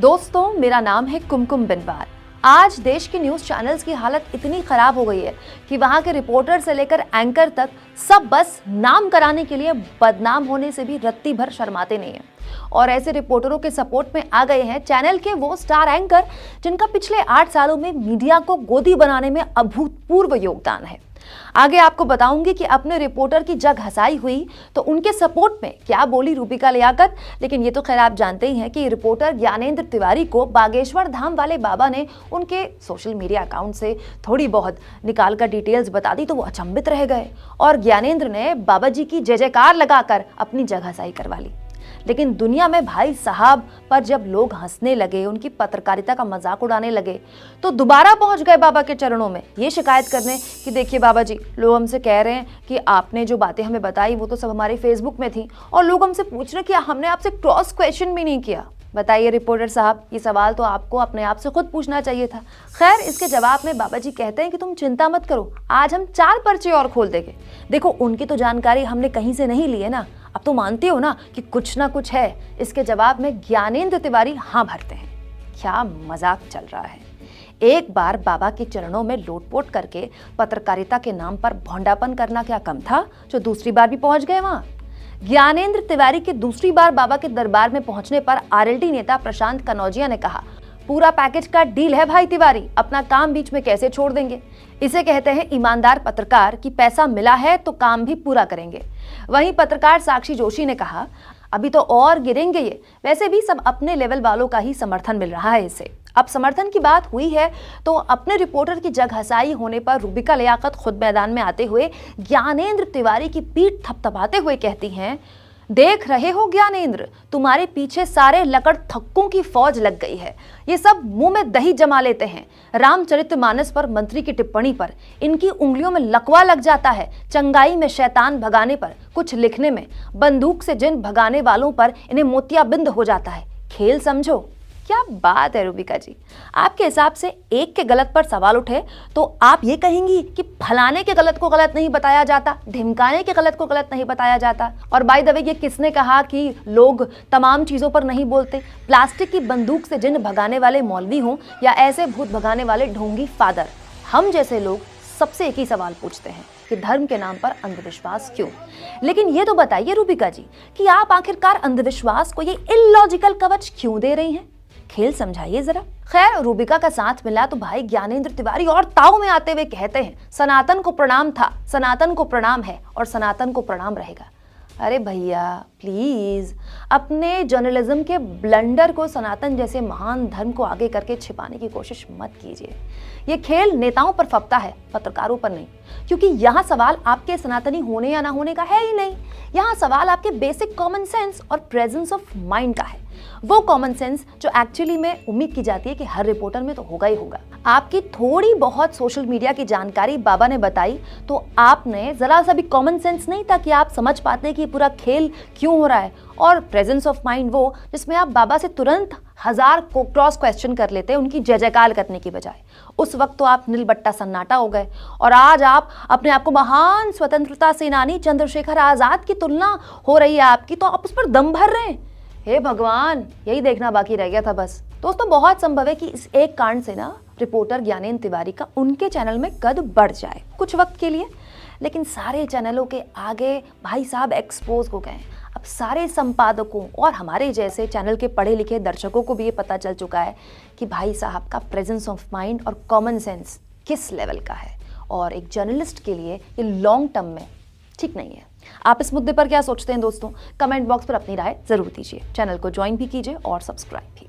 दोस्तों, मेरा नाम है कुमकुम बिनवार। आज देश के न्यूज चैनल्स की हालत इतनी खराब हो गई है कि वहां के रिपोर्टर से लेकर एंकर तक सब बस नाम कराने के लिए बदनाम होने से भी रत्ती भर शर्माते नहीं हैं। और ऐसे रिपोर्टरों के सपोर्ट में आ गए हैं चैनल के वो स्टार एंकर जिनका पिछले 8 सालों में मीडिया को गोदी बनाने में अभूतपूर्व योगदान है। आगे आपको बताऊंगी कि अपने रिपोर्टर की जग हंसाई हुई तो उनके सपोर्ट में क्या बोली रूबिका लियाकत। लेकिन ये तो खैर आप जानते ही हैं कि रिपोर्टर ज्ञानेंद्र तिवारी को बागेश्वर धाम वाले बाबा ने उनके सोशल मीडिया अकाउंट से थोड़ी बहुत निकाल कर डिटेल्स बता दी तो वो अचंभित रह गए और ज्ञानेंद्र ने बाबा जी की जय जयकार लगाकर अपनी जग हंसाई करवा ली। लेकिन दुनिया में भाई साहब पर जब लोग हंसने लगे, उनकी पत्रकारिता का मजाक उड़ाने लगे, तो दोबारा पहुंच गए बाबा के चरणों में ये शिकायत करने कि देखिए बाबा जी, लोग हमसे कह रहे हैं कि आपने जो बातें हमें बताई वो तो सब हमारे फेसबुक में थी और लोग हमसे पूछ रहे कि हमने आपसे क्रॉस क्वेश्चन भी नहीं किया। बताइए रिपोर्टर साहब, ये सवाल तो आपको अपने आप से खुद पूछना चाहिए था। खैर, इसके जवाब में बाबा जी कहते हैं कि तुम चिंता मत करो, आज हम 4 पर्चे और खोल देंगे। देखो, उनकी तो जानकारी हमने कहीं से नहीं ली है ना, अब तो मानते हो ना कि कुछ ना कुछ है। इसके जवाब में ज्ञानेंद्र तिवारी हाँ भरते हैं। क्या मजाक चल रहा है। एक बार बाबा के चरणों में लोटपोट करके पत्रकारिता के नाम पर भोंडापन करना क्या कम था जो दूसरी बार भी पहुंच गए वहां। ज्ञानेंद्र तिवारी के दूसरी बार बाबा के दरबार में पहुंचने पर आरएलडी नेता प्रशांत कनौजिया ने कहा, पूरा पैकेज का डील है भाई तिवारी, अपना काम बीच में कैसे छोड़ देंगे। इसे कहते हैं ईमानदार पत्रकार कि पैसा मिला है तो काम भी पूरा करेंगे। वहीं पत्रकार साक्षी जोशी ने कहा, अभी तो और गिरेंगे ये, वैसे भी सब अपने लेवल वालों का ही समर्थन मिल रहा है इसे। अब समर्थन की बात हुई है तो अपने रिपोर्टर की जग हंसाई होने पर रूबिका लियाकत खुद मैदान में आते हुए ज्ञानेंद्र तिवारी की पीठ थपथपाते हुए कहती हैं, देख रहे हो ज्ञानेंद्र, तुम्हारे पीछे सारे लकड़ थक्कों की फौज लग गई है। ये सब मुंह में दही जमा लेते हैं। रामचरितमानस पर मंत्री की टिप्पणी पर इनकी उंगलियों में लकवा लग जाता है। चंगाई में शैतान भगाने पर, कुछ लिखने में, बंदूक से जिन भगाने वालों पर इन्हें मोतियाबिंद हो जाता है। खेल समझो। क्या बात है रूबिका जी, आपके हिसाब से एक के गलत पर सवाल उठे तो आप ये कहेंगी कि फलाने के गलत को गलत नहीं बताया जाता, ढिमकाने के गलत को गलत नहीं बताया जाता। और बाय द वे, ये किसने कहा कि लोग तमाम चीजों पर नहीं बोलते। प्लास्टिक की बंदूक से जिन भगाने वाले मौलवी हों या ऐसे भूत भगाने वाले ढोंगी फादर, हम जैसे लोग सबसे एक ही सवाल पूछते हैं कि धर्म के नाम पर अंधविश्वास क्यों। लेकिन ये तो बताइए रूबिका जी कि आप आखिरकार अंधविश्वास को ये इलॉजिकल कवच क्यों दे रही हैं। खेल समझाइए जरा। खैर, रूबिका का साथ मिला तो भाई ज्ञानेंद्र तिवारी और ताव में आते हुए कहते हैं, सनातन को प्रणाम था, सनातन को प्रणाम है और सनातन को प्रणाम रहेगा। अरे भैया प्लीज, अपने जर्नलिज्म के ब्लंडर को सनातन जैसे महान धर्म को आगे करके छिपाने की कोशिश मत कीजिए। ये खेल नेताओं पर फपता है, पत्रकारों पर नहीं, क्योंकि यहाँ सवाल आपके सनातनी होने या ना होने का है ही नहीं। यहाँ सवाल आपके बेसिक कॉमन सेंस और प्रेजेंस ऑफ माइंड का है। वो कॉमन सेंस जो एक्चुअली में उम्मीद की जाती है कि हर रिपोर्टर में तो होगा ही होगा। आपकी थोड़ी बहुत सोशल मीडिया की जानकारी बाबा ने बताई तो आपने जरा सा भी कॉमन सेंस नहीं था कि आप समझ पाते कि पूरा खेल क्यों हो रहा है। और प्रेजेंस ऑफ माइंड वो जिसमें आप बाबा से तुरंत 1000 को क्रॉस क्वेश्चन कर लेते, उनकी जय जयकार करने की बजाय। उस वक्त तो आप नीलबट्टा सन्नाटा हो गए और आज आप अपने आप को महान स्वतंत्रता सेनानी चंद्रशेखर आजाद की तुलना हो रही है आपकी, तो आप उस पर दम भर रहे हैं। हे भगवान, यही देखना बाकी रह गया था बस। दोस्तों, बहुत संभव है कि इस एक कांड से ना रिपोर्टर ज्ञानेंद्र तिवारी का उनके चैनल में कद बढ़ जाए कुछ वक्त के लिए, लेकिन सारे चैनलों के आगे भाई साहब एक्सपोज हो गए। अब सारे संपादकों और हमारे जैसे चैनल के पढ़े लिखे दर्शकों को भी ये पता चल चुका है कि भाई साहब का प्रेजेंस ऑफ माइंड और कॉमन सेंस किस लेवल का है और एक जर्नलिस्ट के लिए ये लॉन्ग टर्म में ठीक नहीं है। आप इस मुद्दे पर क्या सोचते हैं दोस्तों? कमेंट बॉक्स पर अपनी राय जरूर दीजिए। चैनल को ज्वाइन भी कीजिए और सब्सक्राइब भी।